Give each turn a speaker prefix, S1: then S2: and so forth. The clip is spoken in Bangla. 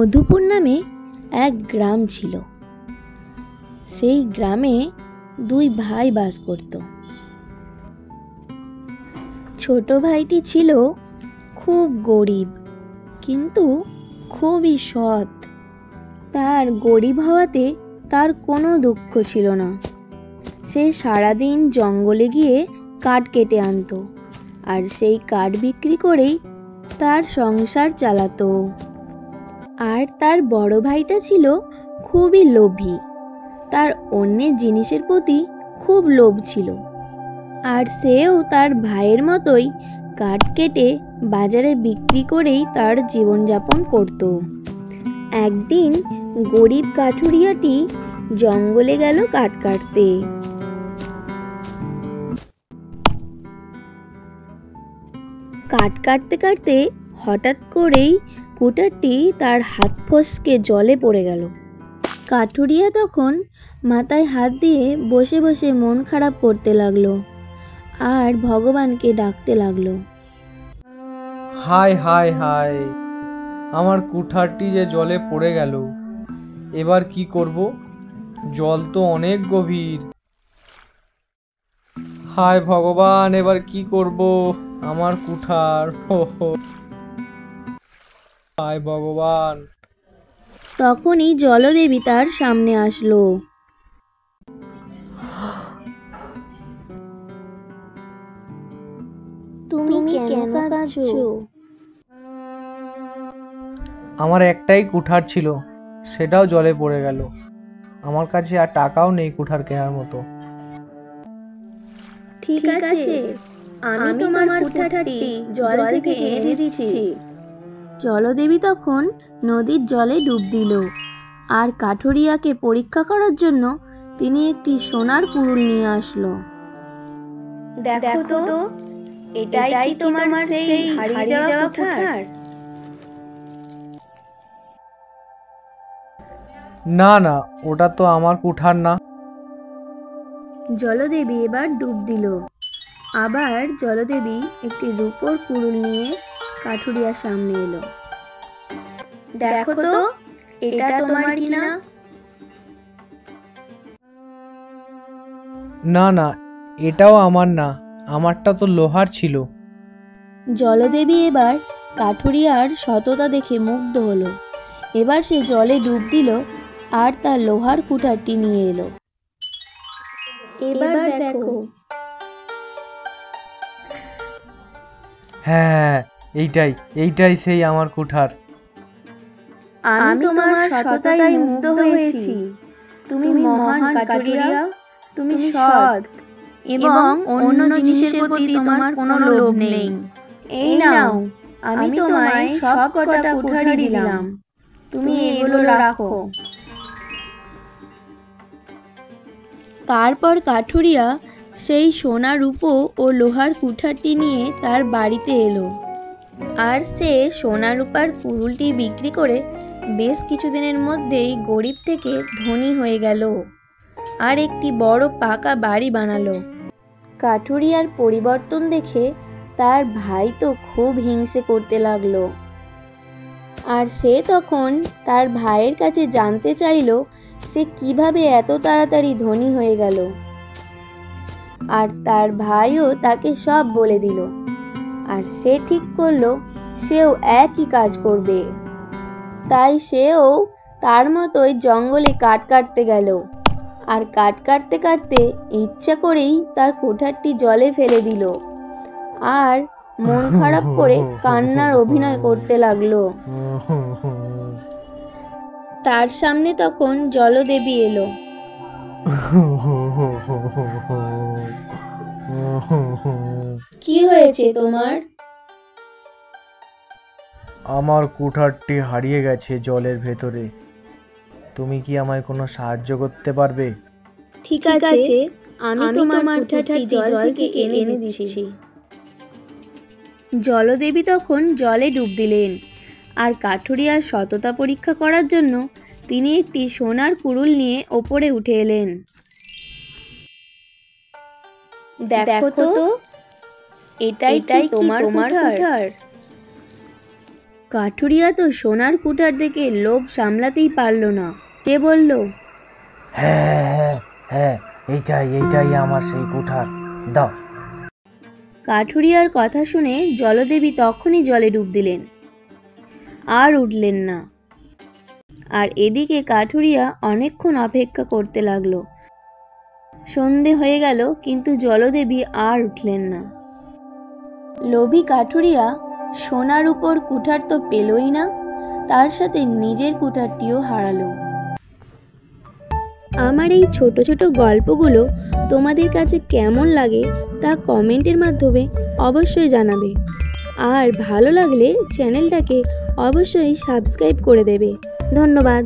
S1: মধুপুর নামে এক গ্রাম ছিল। সেই গ্রামে দুই ভাই বাস করত। ছোট ভাইটি ছিল খুব গরিব, কিন্তু খুবই সৎ। তার গরিব হওয়াতে তার কোনো দুঃখ ছিল না। সে সারাদিন জঙ্গলে গিয়ে কাঠ কেটে আনতো, আর সেই কাঠ বিক্রি করেই তার সংসার চালাতো। আর তার বড় ভাইটা ছিল খুবই লোভী। তার অন্যের জিনিসের প্রতি খুব লোভ ছিল, আর সেও তার ভাইয়ের মতোই কাঠ কেটে বাজারে বিক্রি করেই তার জীবনযাপন করত। একদিন গরিব কাঠুরিয়াটি জঙ্গলে গেল কাঠ কাটতে। কাঠ কাটতে কাটতে হঠাৎ করেই কুঠারটি তার হাত ফসকে জলে পড়ে গেল। কাঠুরিয়া তখন মাথায় হাত দিয়ে বসে বসে মন খারাপ করতে লাগলো আর ভগবানকে ডাকতে লাগলো।
S2: হায় হায় হায়, আমার কুঠারটি যে জলে পড়ে গেল, এবার কি করব? জল তো অনেক গভীর। হায় ভগবান, এবার কি করব? আমার কুঠার, হো হো, হায় ভগবান।
S1: তখনই জলদেবী তার সামনে আসলো। তুমি কেন কাঁদছো?
S2: আমার একটাই কুঠার ছিল, সেটাও জলে পড়ে গেল। আমার কাছে আর টাকাও নেই কুঠার কেনার মতো।
S1: ঠিক আছে, আমি তোমার কুঠারটি জল থেকে এনে দিচ্ছি। জলদেবী তখন নদীর জলে ডুব দিল, আর কাঠুরিয়াকে পরীক্ষা করার জন্য তিনি একটি সোনার কুড়ুল নিয়ে আসলো। দেখো তো, এটাই কি তোমার সেই হারিয়ে যাওয়া কুঠার?
S2: না না, ওটা তো আমার কুঠার না।
S1: জলদেবী এবার ডুব দিল। আবার জলদেবী একটি রূপোর কুড়ুল নিয়ে কাঠুরিয়ার সামনে এলো। দেখো তো, এটা তোমার কিনা?
S2: না না, এটাও আমার না, আমারটা তো লোহার ছিল।
S1: জলদেবী এবার কাঠুরিয়ার সততা দেখে মুগ্ধ হলো। এবার সে জলে ডুব দিল আর তার লোহার কুঠারটি নিয়ে এলো। এবার দেখো।
S2: হ্যাঁ, এইটাই এইটাই সেই আমার কুঠার।
S1: আমি তোমার সততায় মুগ্ধ হয়েছি। তুমি মহান কাঠুরিয়া, তুমি সৎ এবং অন্য জিনিসের প্রতি তোমার কোনো লোভ নেই। এই নাও, আমি তোমায় সব কটা কুঠারই দিলাম, তুমি এগুলো রাখো। তারপর কাঠুরিয়া সেই সোনা রূপো ও লোহার কুঠারটি নিয়ে তার বাড়িতে এলো, আর সে সোনা রূপার কুড়ুলটি বিক্রি করে বেশ কিছুদিনের মধ্যেই গরিব থেকে ধনী হয়ে গেল আর একটি বড় পাকা বাড়ি বানালো। কাঠুরিয়ার পরিবর্তন দেখে তার ভাই তো খুব হিংসে করতে লাগলো, আর সে তখন তার ভাইয়ের কাছে জানতে চাইলো সে কিভাবে এত তাড়াতাড়ি ধনী হয়ে গেল। আর তার ভাইও তাকে সব বলে দিল, আর সে ঠিক করলো সেও একই কাজ করবে। তাই সেও তার মতোই জঙ্গলে কাঠ কাটতে গেল, আর কাঠ কাটতে কাটতে ইচ্ছা করেই তার কুঠারটি জলে ফেলে দিল আর মন খারাপ করে কান্নার অভিনয় করতে লাগলো। তার সামনে তখন জলদেবী এলো। কি হয়েছে তোমার?
S2: আমার কুঠারটি হারিয়ে গেছে জলের ভেতরে। তুমি কি আমায় কোনো সাহায্য করতে পারবে?
S1: ঠিক আছে, আমি তোমার কুঠারটি জল থেকে এনে দিচ্ছি। জলদেবী তখন জলে ডুব দিলেন, আর কাঠুরিয়ার সততা পরীক্ষা করার জন্য তিনি একটি সোনার কুড়ুল নিয়ে ওপরে উঠে এলেন। দেখো তো, এটাই কি তোমার কুঠার? কাঠুরিয়া তো সোনার কুঠার দেখে লোভ সামলাতেই পারল না। সে বলল,
S3: হ্যাঁ হ্যাঁ হ্যাঁ, এইটাই আমার সেই কুঠার, দাও।
S1: কাঠুরিয়ার কথা শুনে জলদেবী তখনই জলে ডুব দিলেন, আর উঠলেন না। আর এদিকে কাঠুরিয়া অনেকক্ষণ অপেক্ষা করতে লাগলো। সন্ধে হয়ে গেল, কিন্তু জলদেবী আর উঠলেন না। লোভী কাঠুরিয়া সোনার উপর কুঠার তো পেলই না, তার সাথে নিজের কুঠারটিও হারালো। আমার এই ছোট ছোট গল্পগুলো তোমাদের কাছে কেমন লাগে তা কমেন্টের মাধ্যমে অবশ্যই জানাবে। আর ভালো লাগলে চ্যানেলটাকে অবশ্যই সাবস্ক্রাইব করে দেবে। ধন্যবাদ।